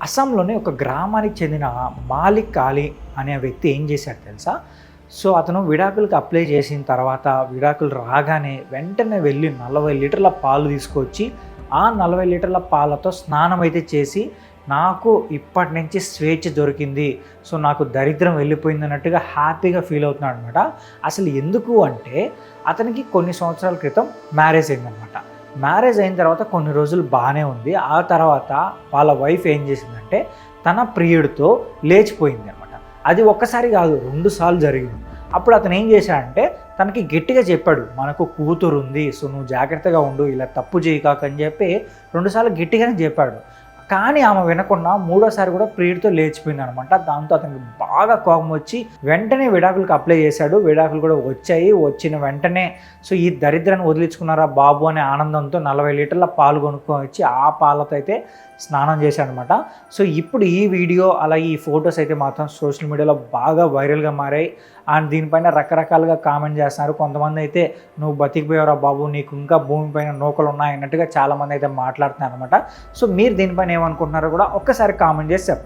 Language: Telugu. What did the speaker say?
అస్సాంలోని ఒక గ్రామానికి చెందిన మాలిక్ అలీ అనే వ్యక్తి ఏం చేశాడు తెలుసా? సో, అతను విడాకులకు అప్లై చేసిన తర్వాత విడాకులు రాగానే వెంటనే వెళ్ళి 40 లీటర్ల పాలు తీసుకొచ్చి, ఆ 40 లీటర్ల పాలతో స్నానం అయితే చేసి, నాకు ఇప్పటి నుంచి స్వేచ్ఛ దొరికింది, సో నాకు దరిద్రం వెళ్ళిపోయింది అన్నట్టుగా హ్యాపీగా ఫీల్ అవుతున్నాడు అనమాట. అసలు ఎందుకు అంటే, అతనికి కొన్ని సంవత్సరాల క్రితం మ్యారేజ్ అయిందనమాట. మ్యారేజ్ అయిన తర్వాత కొన్ని రోజులు బాగానే ఉంది. ఆ తర్వాత వాళ్ళ వైఫ్ ఏం చేసిందంటే, తన ప్రియుడితో లేచిపోయింది అనమాట. అది ఒక్కసారి కాదు, 2 సార్లు జరిగింది. అప్పుడు అతను ఏం చేశాడంటే, తనకి గట్టిగా చెప్పాడు, మనకు కూతురు ఉంది, సో నువ్వు జాగ్రత్తగా ఉండు, ఇలా తప్పు చేయకాకని చెప్పి 2 సార్లు గట్టిగానే చెప్పాడు. కానీ ఆమె వినకుండా 3వసారి కూడా ప్రియుడితో లేచిపోయింది అనమాట. దాంతో అతనికి బాగా కోపం వచ్చి వెంటనే విడాకులకు అప్లై చేశాడు. విడాకులు కూడా వచ్చాయి. వచ్చిన వెంటనే సో ఈ దరిద్రాన్ని వదిలించుకున్నారా బాబు అనే ఆనందంతో 40 లీటర్ల పాలు కొనుక్కొని వచ్చి ఆ పాలతో అయితే స్నానం చేశాడు అనమాట. సో ఇప్పుడు ఈ వీడియో అలాగే ఈ ఫొటోస్ అయితే మాత్రం సోషల్ మీడియాలో బాగా వైరల్గా మారాయి. అండ్ దీనిపైన రకరకాలుగా కామెంట్ చేస్తున్నారు. కొంతమంది అయితే నువ్వు బతికిపోయావురా బాబు, నీకు ఇంకా భూమిపైన నూకలు ఉన్నాయి అన్నట్టుగా చాలామంది అయితే మాట్లాడుతున్నారు అనమాట. సో మీరు దీనిపైన ఏమనుకుంటున్నారో కూడా ఒక్కసారి కామెంట్ చేసి చెప్పండి.